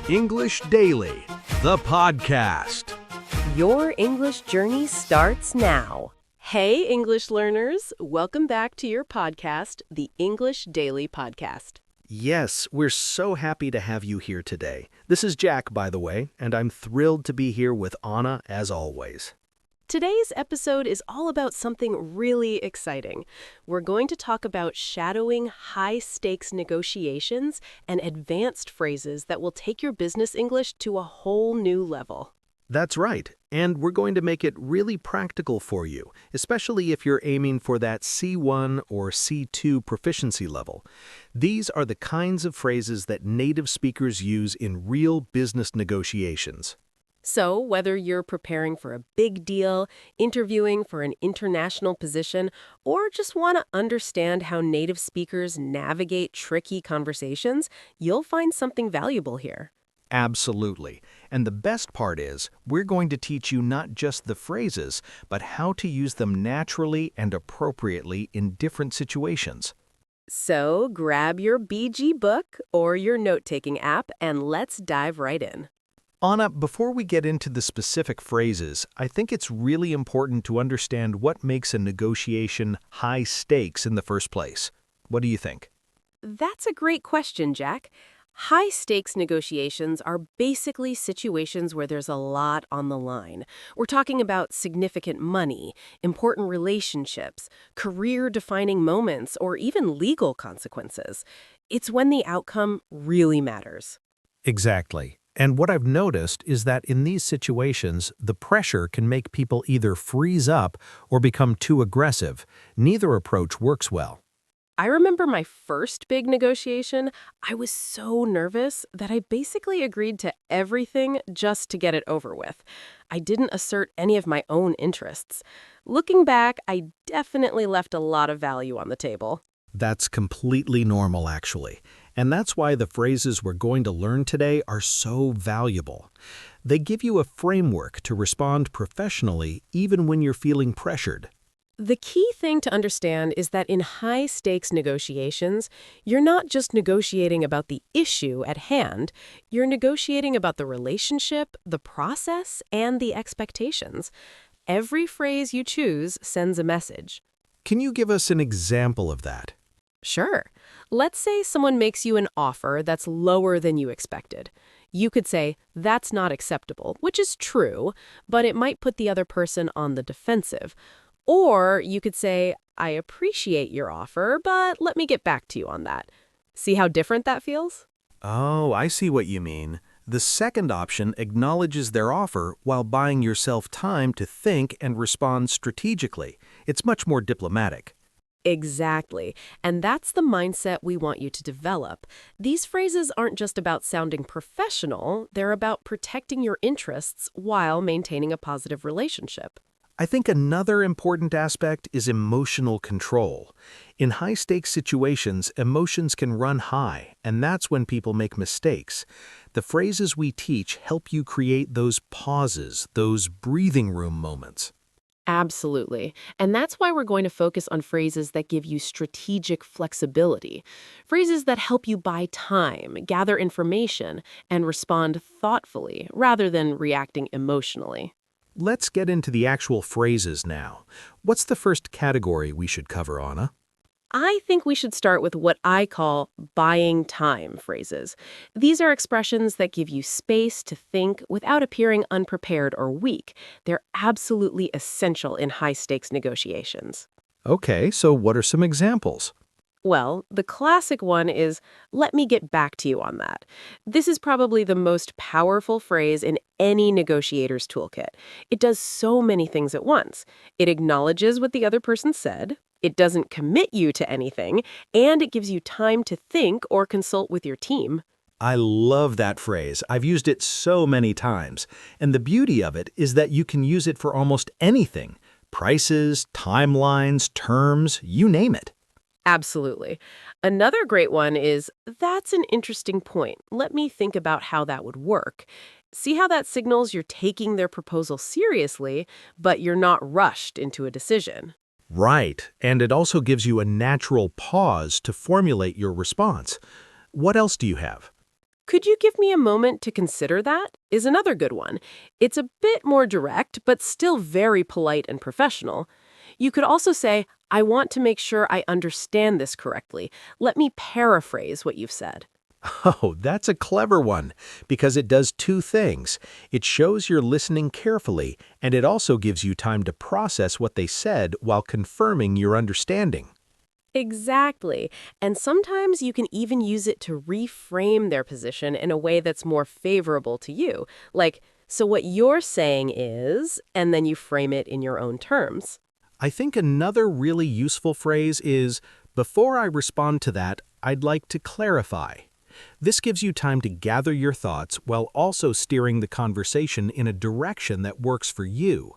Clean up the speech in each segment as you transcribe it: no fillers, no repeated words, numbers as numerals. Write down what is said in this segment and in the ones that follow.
English Daily, the podcast. Your English journey starts now. Hey, English learners. Welcome back to your podcast, the English Daily Podcast. Yes, we're so happy to have you here today. This is Jack, by the way, and I'm thrilled to be here with Anna as always. Today's episode is all about something really exciting. We're going to talk about shadowing high-stakes negotiations and advanced phrases that will take your business English to a whole new level. That's right, and we're going to make it really practical for you, especially if you're aiming for that C1 or C2 proficiency level. These are the kinds of phrases that native speakers use in real business negotiations. So, whether you're preparing for a big deal, interviewing for an international position, or just want to understand how native speakers navigate tricky conversations, you'll find something valuable here. Absolutely. And the best part is, we're going to teach you not just the phrases, but how to use them naturally and appropriately in different situations. So, grab your BG book or your note-taking app and let's dive right in. Anna, before we get into the specific phrases, I think it's really important to understand what makes a negotiation high stakes in the first place. What do you think? That's a great question, Jack. High-stakes negotiations are basically situations where there's a lot on the line. We're talking about significant money, important relationships, career-defining moments, or even legal consequences. It's when the outcome really matters. Exactly. And what I've noticed is that in these situations, the pressure can make people either freeze up or become too aggressive. Neither approach works well. I remember my first big negotiation. I was so nervous that I basically agreed to everything just to get it over with. I didn't assert any of my own interests. Looking back, I definitely left a lot of value on the table. That's completely normal, actually. And that's why the phrases we're going to learn today are so valuable. They give you a framework to respond professionally even when you're feeling pressured. The key thing to understand is that in high-stakes negotiations, you're not just negotiating about the issue at hand, you're negotiating about the relationship, the process, and the expectations. Every phrase you choose sends a message. Can you give us an example of that? Sure. Let's say someone makes you an offer that's lower than you expected. You could say, "That's not acceptable," which is true, but it might put the other person on the defensive. Or you could say, "I appreciate your offer, but let me get back to you on that." See how different that feels? Oh, I see what you mean. The second option acknowledges their offer while buying yourself time to think and respond strategically. It's much more diplomatic. Exactly. And that's the mindset we want you to develop. These phrases aren't just about sounding professional, they're about protecting your interests while maintaining a positive relationship. I think another important aspect is emotional control. In high-stakes situations, emotions can run high, and that's when people make mistakes. The phrases we teach help you create those pauses, those breathing room moments. Absolutely. And that's why we're going to focus on phrases that give you strategic flexibility. Phrases that help you buy time, gather information, and respond thoughtfully rather than reacting emotionally. Let's get into the actual phrases now. What's the first category we should cover, Anna? I think we should start with what I call buying time phrases. These are expressions that give you space to think without appearing unprepared or weak. They're absolutely essential in high-stakes negotiations. Okay, so what are some examples? Well, the classic one is, "Let me get back to you on that." This is probably the most powerful phrase in any negotiator's toolkit. It does so many things at once. It acknowledges what the other person said, it doesn't commit you to anything, and it gives you time to think or consult with your team. I love that phrase. I've used it so many times. And the beauty of it is that you can use it for almost anything. Prices, timelines, terms, you name it. Absolutely. Another great one is, "That's an interesting point. Let me think about how that would work." See how that signals you're taking their proposal seriously, but you're not rushed into a decision. Right, and it also gives you a natural pause to formulate your response. What else do you have? Could you give me a moment to consider that? Is another good one. It's a bit more direct, but still very polite and professional. You could also say, I want to make sure I understand this correctly. Let me paraphrase what you've said. Oh, that's a clever one, because it does two things. It shows you're listening carefully, and it also gives you time to process what they said while confirming your understanding. Exactly. And sometimes you can even use it to reframe their position in a way that's more favorable to you. Like, so what you're saying is, and then you frame it in your own terms. I think another really useful phrase is, before I respond to that, I'd like to clarify. This gives you time to gather your thoughts while also steering the conversation in a direction that works for you.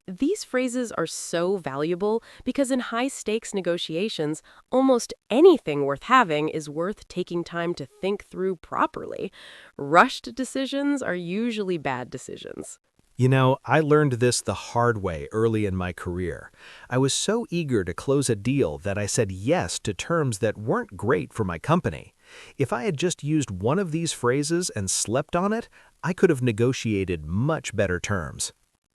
These phrases are so valuable because in high-stakes negotiations, almost anything worth having is worth taking time to think through properly. Rushed decisions are usually bad decisions. You know, I learned this the hard way early in my career. I was so eager to close a deal that I said yes to terms that weren't great for my company. If I had just used one of these phrases and slept on it, I could have negotiated much better terms.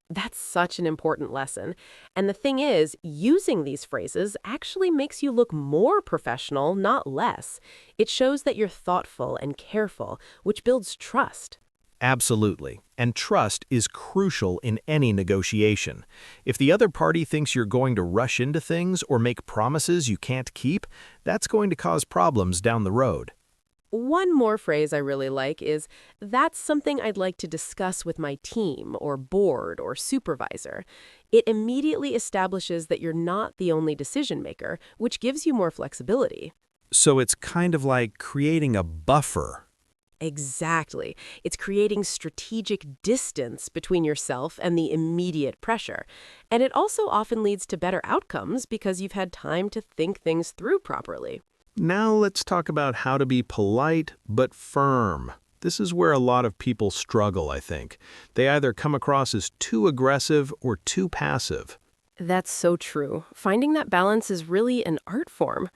That's such an important lesson. And the thing is, using these phrases actually makes you look more professional, not less. It shows that you're thoughtful and careful, which builds trust. Absolutely. And trust is crucial in any negotiation. If the other party thinks you're going to rush into things or make promises you can't keep, that's going to cause problems down the road. One more phrase I really like is, that's something I'd like to discuss with my team or board or supervisor. It immediately establishes that you're not the only decision maker, which gives you more flexibility. So it's kind of like creating a buffer. Exactly. It's creating strategic distance between yourself and the immediate pressure. And it also often leads to better outcomes because you've had time to think things through properly. Now let's talk about how to be polite but firm. This is where a lot of people struggle, I think. They either come across as too aggressive or too passive. That's so true. Finding that balance is really an art form.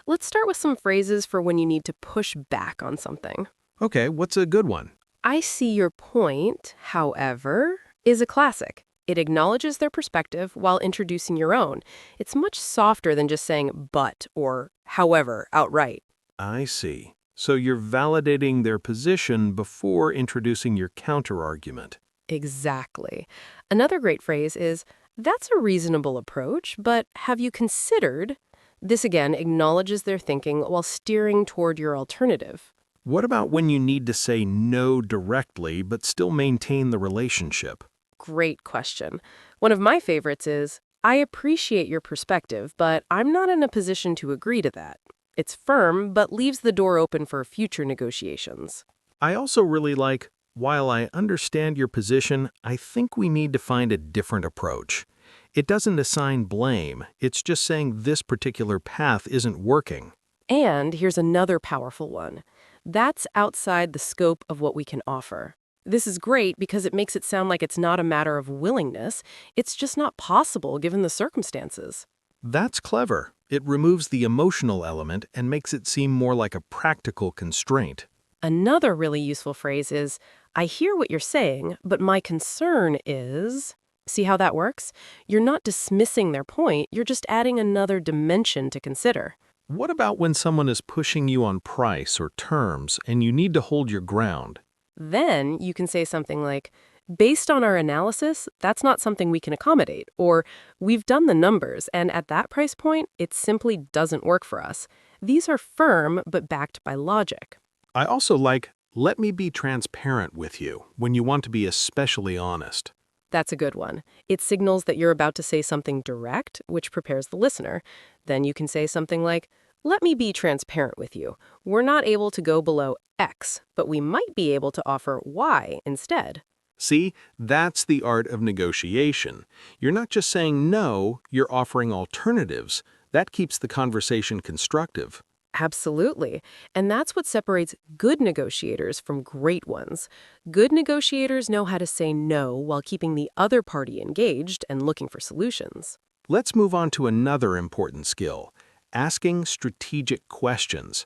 Let's start with some phrases for when you need to push back on something. Okay, what's a good one? I see your point, however, is a classic. It acknowledges their perspective while introducing your own. It's much softer than just saying but or however outright. I see. So you're validating their position before introducing your counterargument. Exactly. Another great phrase is, that's a reasonable approach, but have you considered? This again acknowledges their thinking while steering toward your alternative. What about when you need to say no directly but still maintain the relationship? Great question. One of my favorites is, I appreciate your perspective, but I'm not in a position to agree to that. It's firm, but leaves the door open for future negotiations. I also really like, while I understand your position, I think we need to find a different approach. It doesn't assign blame, it's just saying this particular path isn't working. And here's another powerful one. That's outside the scope of what we can offer. This is great because it makes it sound like it's not a matter of willingness. It's just not possible given the circumstances. That's clever. It removes the emotional element and makes it seem more like a practical constraint. Another really useful phrase is, I hear what you're saying, but my concern is... See how that works? You're not dismissing their point, you're just adding another dimension to consider. What about when someone is pushing you on price or terms and you need to hold your ground? Then you can say something like, based on our analysis, that's not something we can accommodate, or we've done the numbers, and at that price point, it simply doesn't work for us. These are firm, but backed by logic. I also like, let me be transparent with you when you want to be especially honest. That's a good one. It signals that you're about to say something direct, which prepares the listener. Then you can say something like, let me be transparent with you. We're not able to go below X, but we might be able to offer Y instead. See, that's the art of negotiation. You're not just saying no, you're offering alternatives. That keeps the conversation constructive. Absolutely. And that's what separates good negotiators from great ones. Good negotiators know how to say no while keeping the other party engaged and looking for solutions. Let's move on to another important skill, asking strategic questions.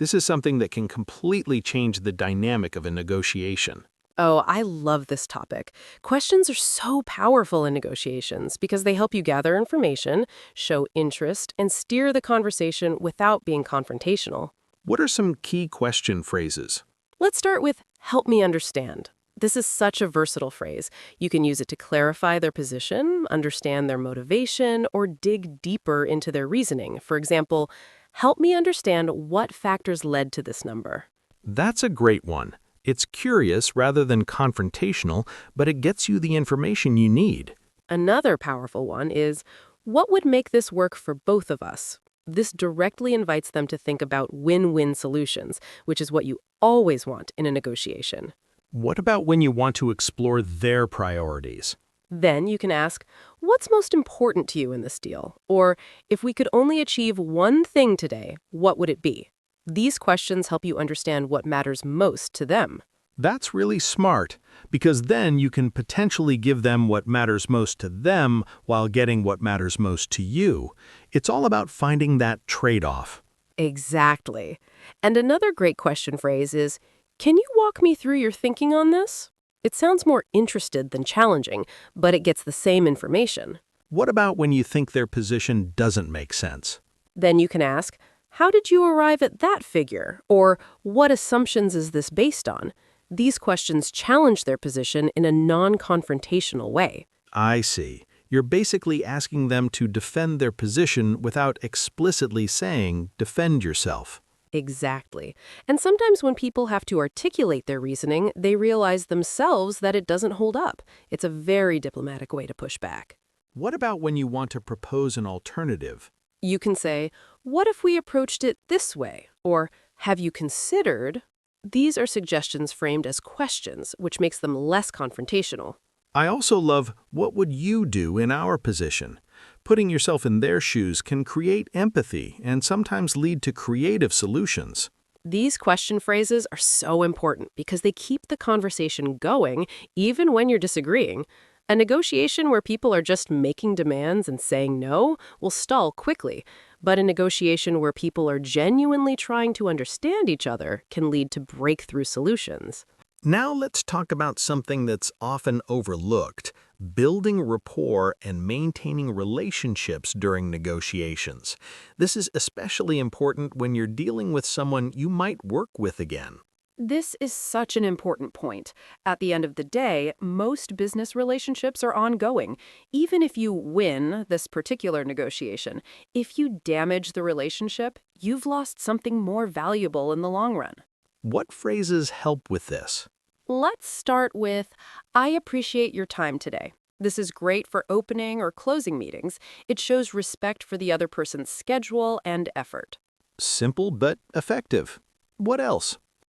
This is something that can completely change the dynamic of a negotiation. Oh, I love this topic. Questions are so powerful in negotiations because they help you gather information, show interest, and steer the conversation without being confrontational. What are some key question phrases? Let's start with help me understand. This is such a versatile phrase. You can use it to clarify their position, understand their motivation, or dig deeper into their reasoning. For example, help me understand what factors led to this number. That's a great one. It's curious rather than confrontational, but it gets you the information you need. Another powerful one is, what would make this work for both of us? This directly invites them to think about win-win solutions, which is what you always want in a negotiation. What about when you want to explore their priorities? Then you can ask, what's most important to you in this deal? Or, if we could only achieve one thing today, what would it be? These questions help you understand what matters most to them. That's really smart, because then you can potentially give them what matters most to them while getting what matters most to you. It's all about finding that trade-off. Exactly. And another great question phrase is, can you walk me through your thinking on this? It sounds more interested than challenging, but it gets the same information. What about when you think their position doesn't make sense? Then you can ask, how did you arrive at that figure? Or what assumptions is this based on? These questions challenge their position in a non-confrontational way. I see. You're basically asking them to defend their position without explicitly saying, defend yourself. Exactly. And sometimes when people have to articulate their reasoning, they realize themselves that it doesn't hold up. It's a very diplomatic way to push back. What about when you want to propose an alternative? You can say, what if we approached it this way? Or, have you considered? These are suggestions framed as questions, which makes them less confrontational. I also love, what would you do in our position? Putting yourself in their shoes can create empathy and sometimes lead to creative solutions. These question phrases are so important because they keep the conversation going even when you're disagreeing. A negotiation where people are just making demands and saying no will stall quickly, but a negotiation where people are genuinely trying to understand each other can lead to breakthrough solutions. Now let's talk about something that's often overlooked, building rapport and maintaining relationships during negotiations. This is especially important when you're dealing with someone you might work with again. This is such an important point. At the end of the day, most business relationships are ongoing. Even if you win this particular negotiation, if you damage the relationship, you've lost something more valuable in the long run. What phrases help with this? Let's start with, I appreciate your time today. This is great for opening or closing meetings. It shows respect for the other person's schedule and effort. Simple but effective. What else?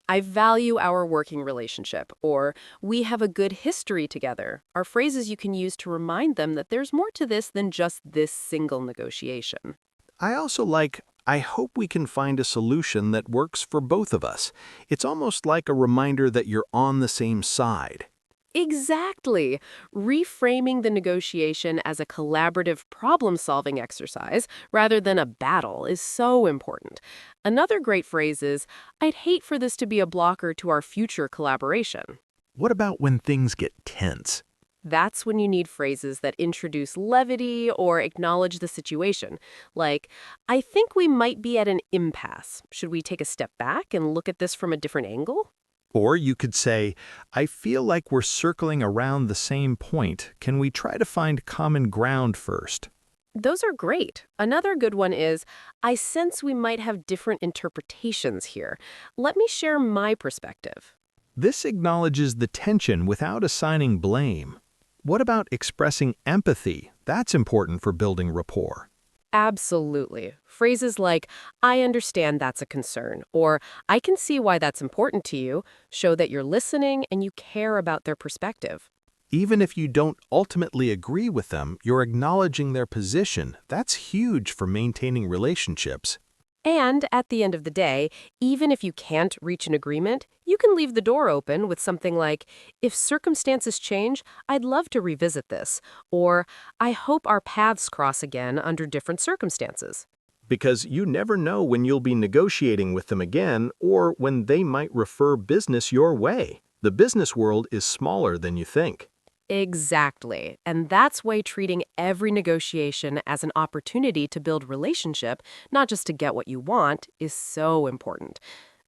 I value our working relationship, or we have a good history together, are phrases you can use to remind them that there's more to this than just this single negotiation. I also like, I hope we can find a solution that works for both of us. It's almost like a reminder that you're on the same side. Exactly. Reframing the negotiation as a collaborative problem-solving exercise rather than a battle is so important. Another great phrase is, I'd hate for this to be a blocker to our future collaboration. What about when things get tense? That's when you need phrases that introduce levity or acknowledge the situation. Like, I think we might be at an impasse. Should we take a step back and look at this from a different angle? Or you could say, I feel like we're circling around the same point. Can we try to find common ground first? Those are great. Another good one is, I sense we might have different interpretations here. Let me share my perspective. This acknowledges the tension without assigning blame. What about expressing empathy? That's important for building rapport. Absolutely. Phrases like, I understand that's a concern, or I can see why that's important to you, show that you're listening and you care about their perspective. Even if you don't ultimately agree with them, you're acknowledging their position. That's huge for maintaining relationships. And at the end of the day, even if you can't reach an agreement, you can leave the door open with something like, if circumstances change, I'd love to revisit this, or I hope our paths cross again under different circumstances. because you never know when you'll be negotiating with them again or when they might refer business your way. The business world is smaller than you think. Exactly. And that's why treating every negotiation as an opportunity to build relationship, not just to get what you want, is so important.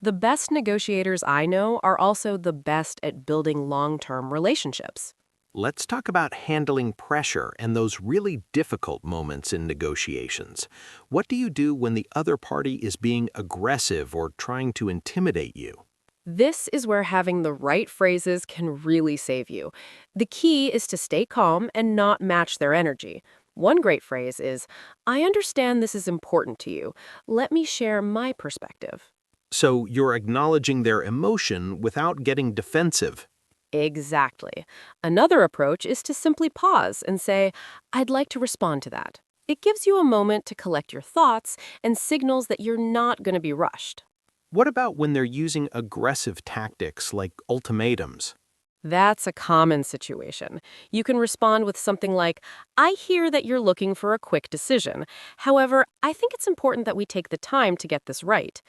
The best negotiators I know are also the best at building long-term relationships. Let's talk about handling pressure and those really difficult moments in negotiations. What do you do when the other party is being aggressive or trying to intimidate you? This is where having the right phrases can really save you. The key is to stay calm and not match their energy. One great phrase is, I understand this is important to you. Let me share my perspective. So you're acknowledging their emotion without getting defensive. Exactly. Another approach is to simply pause and say, I'd like to respond to that. It gives you a moment to collect your thoughts and signals that you're not going to be rushed. What about when they're using aggressive tactics like ultimatums? That's a common situation. You can respond with something like, I hear that you're looking for a quick decision. However, I think it's important that we take the time to get this right.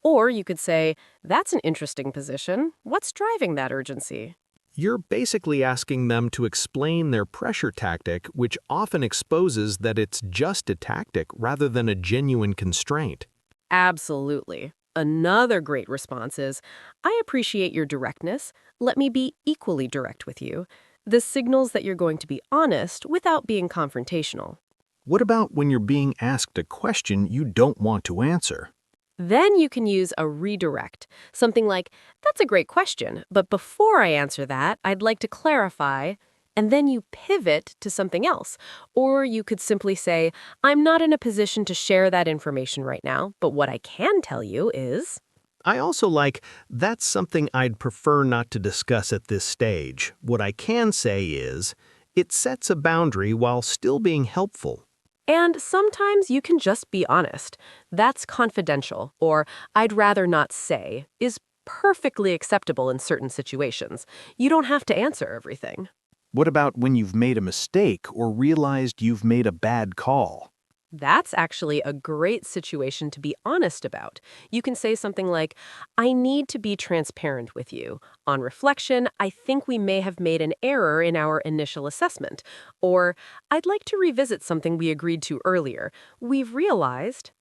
Or you could say, that's an interesting position. What's driving that urgency? You're basically asking them to explain their pressure tactic, which often exposes that it's just a tactic rather than a genuine constraint. Absolutely. Another great response is, I appreciate your directness. Let me be equally direct with you. This signals that you're going to be honest without being confrontational. What about when you're being asked a question you don't want to answer? Then you can use a redirect, something like, that's a great question, but before I answer that, I'd like to clarify, and then you pivot to something else. Or you could simply say, I'm not in a position to share that information right now, but what I can tell you is... I also like, that's something I'd prefer not to discuss at this stage. What I can say is, it sets a boundary while still being helpful. And sometimes you can just be honest. That's confidential, or I'd rather not say, is perfectly acceptable in certain situations. You don't have to answer everything. What about when you've made a mistake or realized you've made a bad call? That's actually a great situation to be honest about. You can say something like, I need to be transparent with you. On reflection, I think we may have made an error in our initial assessment. Or, I'd like to revisit something we agreed to earlier. We've realized...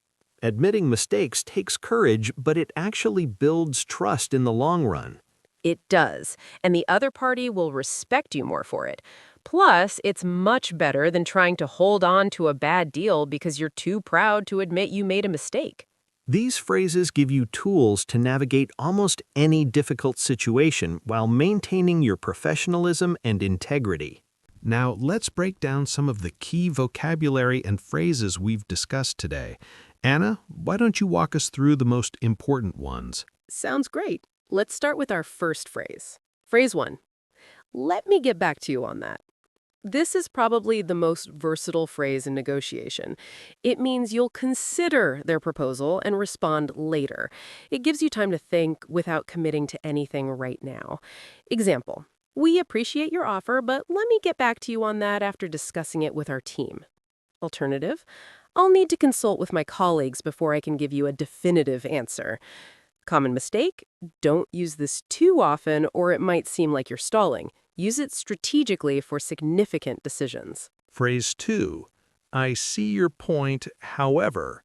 Admitting mistakes takes courage, but it actually builds trust in the long run. It does, and the other party will respect you more for it. Plus, it's much better than trying to hold on to a bad deal because you're too proud to admit you made a mistake. These phrases give you tools to navigate almost any difficult situation while maintaining your professionalism and integrity. Now, let's break down some of the key vocabulary and phrases we've discussed today. Anna, why don't you walk us through the most important ones? Sounds great. Let's start with our first phrase. Phrase 1. Let me get back to you on that. This is probably the most versatile phrase in negotiation. It means you'll consider their proposal and respond later. It gives you time to think without committing to anything right now. Example, we appreciate your offer, but let me get back to you on that after discussing it with our team. Alternative, I'll need to consult with my colleagues before I can give you a definitive answer. Common mistake, don't use this too often or it might seem like you're stalling. Use it strategically for significant decisions. Phrase 2. I see your point, however.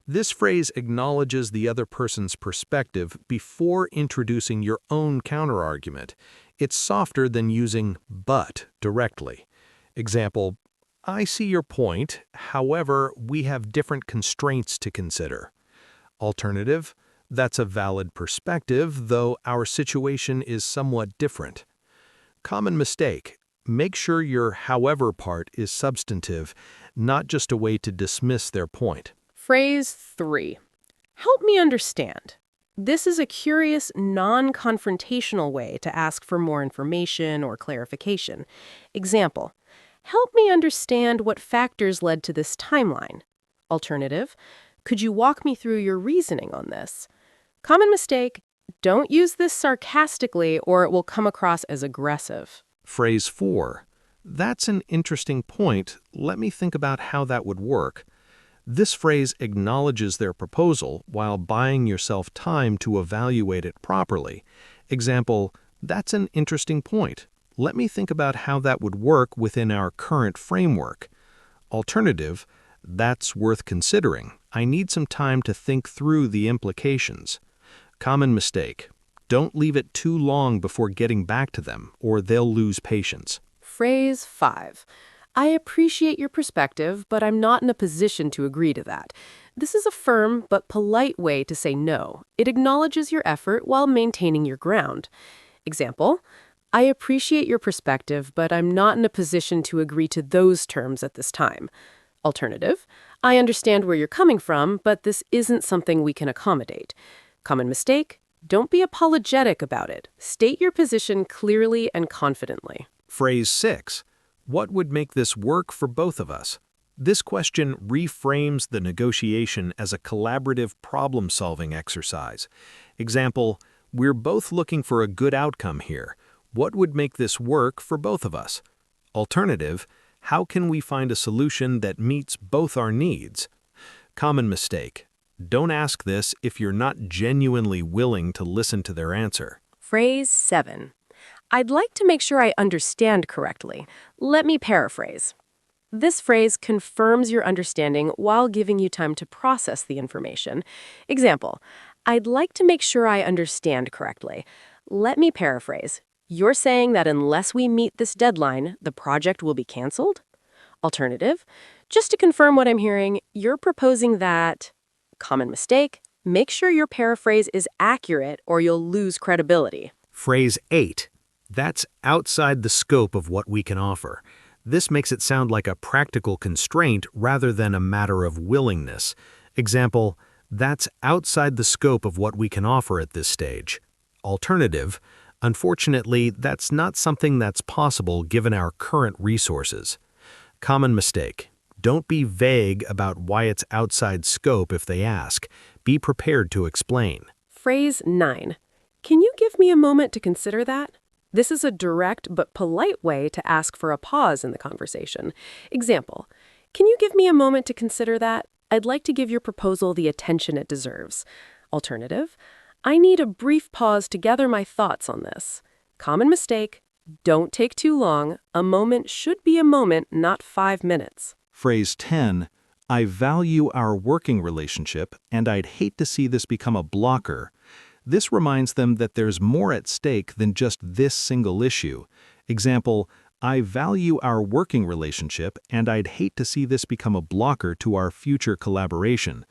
This phrase acknowledges the other person's perspective before introducing your own counterargument. It's softer than using but directly. Example, I see your point, however, we have different constraints to consider. Alternative, that's a valid perspective, though our situation is somewhat different. Common mistake. Make sure your however part is substantive, not just a way to dismiss their point. Phrase 3. Help me understand. This is a curious, non-confrontational way to ask for more information or clarification. Example, help me understand what factors led to this timeline. Alternative, could you walk me through your reasoning on this? Common mistake, don't use this sarcastically or it will come across as aggressive. Phrase 4. That's an interesting point. Let me think about how that would work. This phrase acknowledges their proposal while buying yourself time to evaluate it properly. Example, that's an interesting point. Let me think about how that would work within our current framework. Alternative, that's worth considering. I need some time to think through the implications. Common mistake. Don't leave it too long before getting back to them, or they'll lose patience. Phrase 5. I appreciate your perspective, but I'm not in a position to agree to that. This is a firm but polite way to say no. It acknowledges your effort while maintaining your ground. Example, I appreciate your perspective, but I'm not in a position to agree to those terms at this time. Alternative, I understand where you're coming from, but this isn't something we can accommodate. Common mistake, don't be apologetic about it. State your position clearly and confidently. Phrase 6. What would make this work for both of us? This question reframes the negotiation as a collaborative problem-solving exercise. Example, we're both looking for a good outcome here. What would make this work for both of us? Alternative, how can we find a solution that meets both our needs? Common mistake. Don't ask this if you're not genuinely willing to listen to their answer. Phrase 7. I'd like to make sure I understand correctly. Let me paraphrase. This phrase confirms your understanding while giving you time to process the information. Example, I'd like to make sure I understand correctly. Let me paraphrase. You're saying that unless we meet this deadline, the project will be canceled? Alternative, just to confirm what I'm hearing, you're proposing that... Common mistake, make sure your paraphrase is accurate or you'll lose credibility. Phrase 8. That's outside the scope of what we can offer. This makes it sound like a practical constraint rather than a matter of willingness. Example, that's outside the scope of what we can offer at this stage. Alternative, unfortunately, that's not something that's possible given our current resources. Common mistake. Don't be vague about why it's outside scope if they ask. Be prepared to explain. Phrase 9. Can you give me a moment to consider that? This is a direct but polite way to ask for a pause in the conversation. Example, can you give me a moment to consider that? I'd like to give your proposal the attention it deserves. Alternative, I need a brief pause to gather my thoughts on this. Common mistake, don't take too long. A moment should be a moment, not 5 minutes. Phrase 10. I value our working relationship, and I'd hate to see this become a blocker. This reminds them that there's more at stake than just this single issue. Example, I value our working relationship, and I'd hate to see this become a blocker to our future collaboration.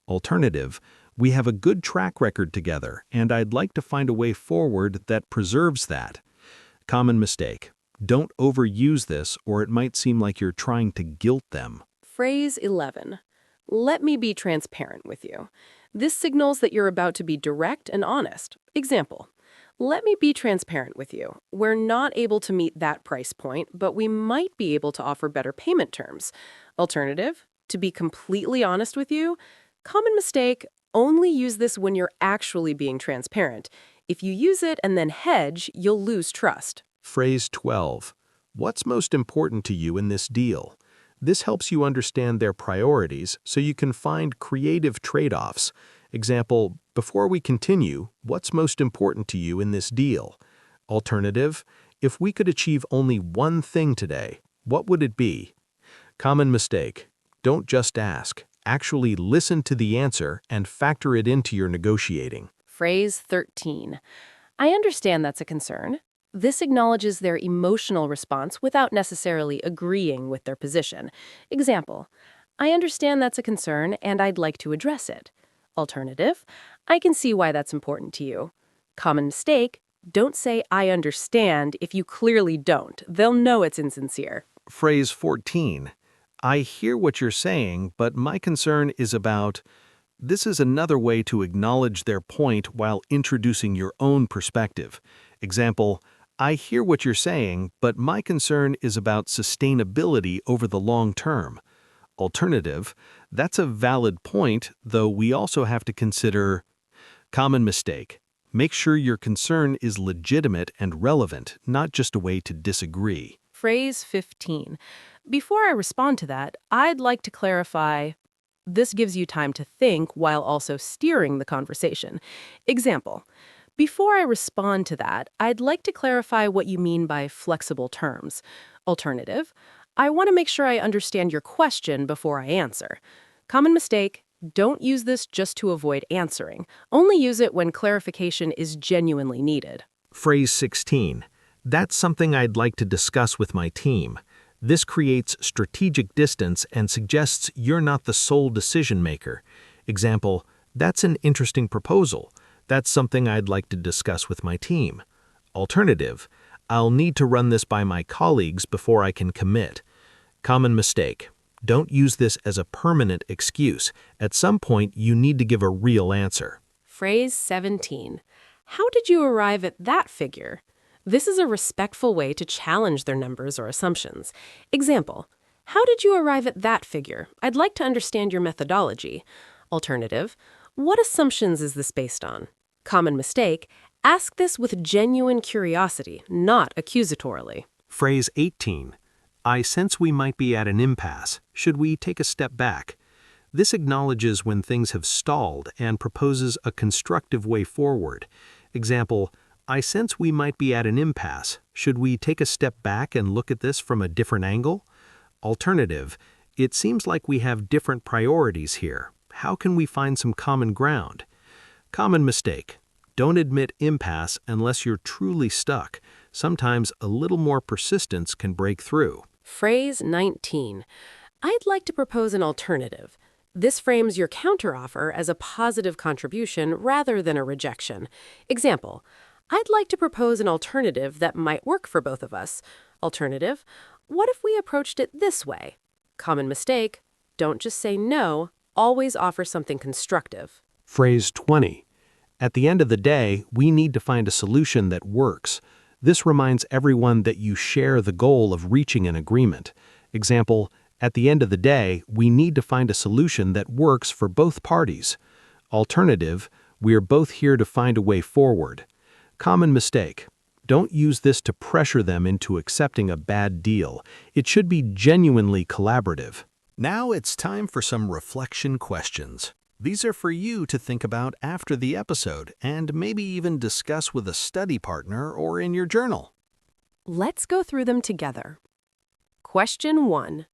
Alternative, we have a good track record together, and I'd like to find a way forward that preserves that. Common mistake. Don't overuse this, or it might seem like you're trying to guilt them. Phrase 11. Let me be transparent with you. This signals that you're about to be direct and honest. Example, let me be transparent with you. We're not able to meet that price point, but we might be able to offer better payment terms. Alternative, to be completely honest with you, common mistake, only use this when you're actually being transparent. If you use it and then hedge, you'll lose trust. Phrase 12. What's most important to you in this deal? This helps you understand their priorities so you can find creative trade-offs. Example, before we continue, what's most important to you in this deal? Alternative, if we could achieve only one thing today, what would it be? Common mistake. Don't just ask. Actually listen to the answer and factor it into your negotiating. Phrase 13. I understand that's a concern. This acknowledges their emotional response without necessarily agreeing with their position. Example, I understand that's a concern and I'd like to address it. Alternative, I can see why that's important to you. Common mistake, don't say I understand if you clearly don't. They'll know it's insincere. Phrase 14. I hear what you're saying, but my concern is about... This is another way to acknowledge their point while introducing your own perspective. Example, I hear what you're saying, but my concern is about sustainability over the long term. Alternative, that's a valid point, though we also have to consider... Common mistake. Make sure your concern is legitimate and relevant, not just a way to disagree. Phrase 15. Before I respond to that, I'd like to clarify... This gives you time to think while also steering the conversation. Example, before I respond to that, I'd like to clarify what you mean by flexible terms. Alternative, I want to make sure I understand your question before I answer. Common mistake, don't use this just to avoid answering. Only use it when clarification is genuinely needed. Phrase 16. That's something I'd like to discuss with my team. This creates strategic distance and suggests you're not the sole decision maker. Example, that's an interesting proposal. That's something I'd like to discuss with my team. Alternative, I'll need to run this by my colleagues before I can commit. Common mistake. Don't use this as a permanent excuse. At some point, you need to give a real answer. Phrase 17. How did you arrive at that figure? This is a respectful way to challenge their numbers or assumptions. Example, how did you arrive at that figure? I'd like to understand your methodology. Alternative, what assumptions is this based on? Common mistake, ask this with genuine curiosity, not accusatorily. Phrase 18. I sense we might be at an impasse. Should we take a step back? This acknowledges when things have stalled and proposes a constructive way forward. Example, I sense we might be at an impasse. Should we take a step back and look at this from a different angle? Alternative, it seems like we have different priorities here. How can we find some common ground? Common mistake. Don't admit impasse unless you're truly stuck. Sometimes a little more persistence can break through. Phrase 19. I'd like to propose an alternative. This frames your counteroffer as a positive contribution rather than a rejection. Example, I'd like to propose an alternative that might work for both of us. Alternative, what if we approached it this way? Common mistake, don't just say no, always offer something constructive. Phrase 20. At the end of the day, we need to find a solution that works. This reminds everyone that you share the goal of reaching an agreement. Example, at the end of the day, we need to find a solution that works for both parties. Alternative, we're both here to find a way forward. Common mistake. Don't use this to pressure them into accepting a bad deal. It should be genuinely collaborative. Now it's time for some reflection questions. These are for you to think about after the episode and maybe even discuss with a study partner or in your journal. Let's go through them together. Question 1.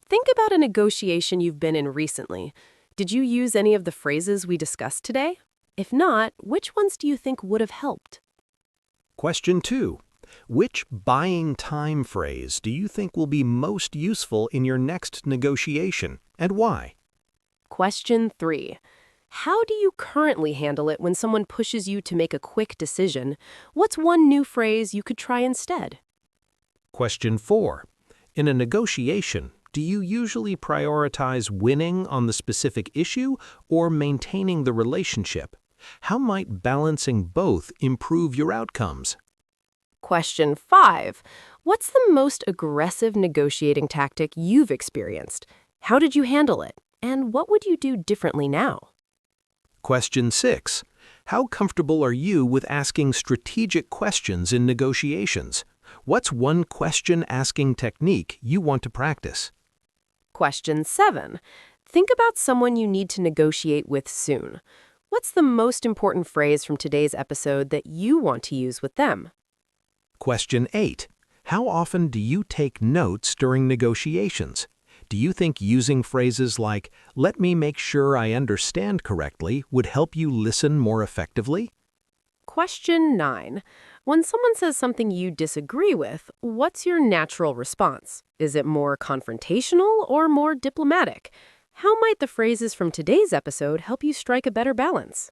Think about a negotiation you've been in recently. Did you use any of the phrases we discussed today? If not, which ones do you think would have helped? Question 2. Which buying time phrase do you think will be most useful in your next negotiation, and why? Question 3. How do you currently handle it when someone pushes you to make a quick decision? What's one new phrase you could try instead? Question 4. In a negotiation, do you usually prioritize winning on the specific issue or maintaining the relationship? How might balancing both improve your outcomes? Question 5. What's the most aggressive negotiating tactic you've experienced? How did you handle it? And what would you do differently now? Question 6. How comfortable are you with asking strategic questions in negotiations? What's one question-asking technique you want to practice? Question 7. Think about someone you need to negotiate with soon. What's the most important phrase from today's episode that you want to use with them? Question 8. How often do you take notes during negotiations? Do you think using phrases like, "Let me make sure I understand correctly," would help you listen more effectively? Question 9. When someone says something you disagree with, what's your natural response? Is it more confrontational or more diplomatic? How might the phrases from today's episode help you strike a better balance?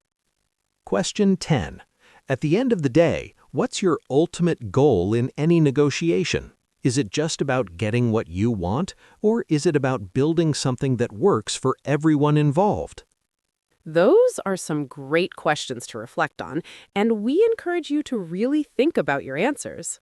Question 10. At the end of the day, what's your ultimate goal in any negotiation? Is it just about getting what you want, or is it about building something that works for everyone involved? Those are some great questions to reflect on, and we encourage you to really think about your answers.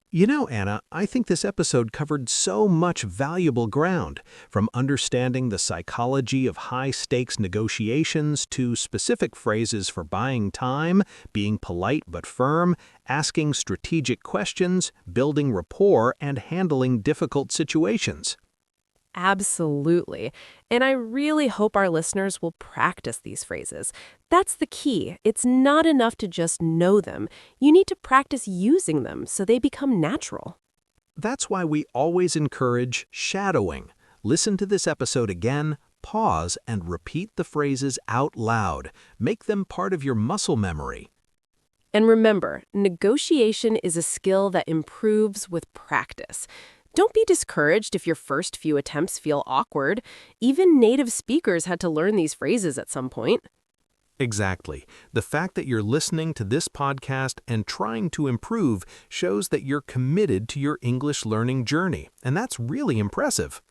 You know, Anna, I think this episode covered so much valuable ground, from understanding the psychology of high-stakes negotiations to specific phrases for buying time, being polite but firm, asking strategic questions, building rapport, and handling difficult situations. Absolutely. And I really hope our listeners will practice these phrases. That's the key. It's not enough to just know them. You need to practice using them so they become natural. That's why we always encourage shadowing. Listen to this episode again, pause, and repeat the phrases out loud. Make them part of your muscle memory. And remember, negotiation is a skill that improves with practice. Don't be discouraged if your first few attempts feel awkward. Even native speakers had to learn these phrases at some point. Exactly. The fact that you're listening to this podcast and trying to improve shows that you're committed to your English learning journey, and that's really impressive.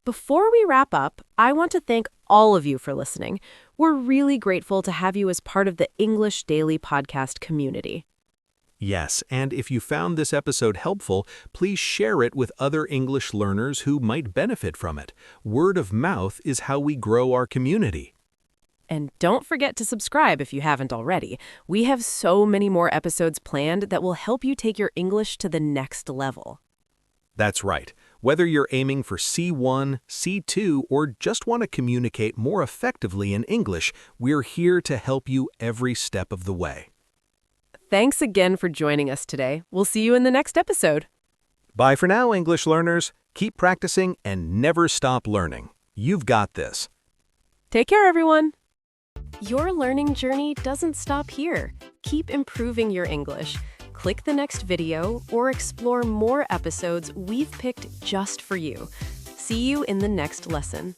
Before we wrap up, I want to thank all of you for listening. We're really grateful to have you as part of the English Daily Podcast community. Yes, and if you found this episode helpful, please share it with other English learners who might benefit from it. Word of mouth is how we grow our community. And don't forget to subscribe if you haven't already. We have so many more episodes planned that will help you take your English to the next level. That's right. Whether you're aiming for C1, C2, or just want to communicate more effectively in English, we're here to help you every step of the way. Thanks again for joining us today. We'll see you in the next episode. Bye for now, English learners. Keep practicing and never stop learning. You've got this. Take care, everyone. Your learning journey doesn't stop here. Keep improving your English. Click the next video or explore more episodes we've picked just for you. See you in the next lesson.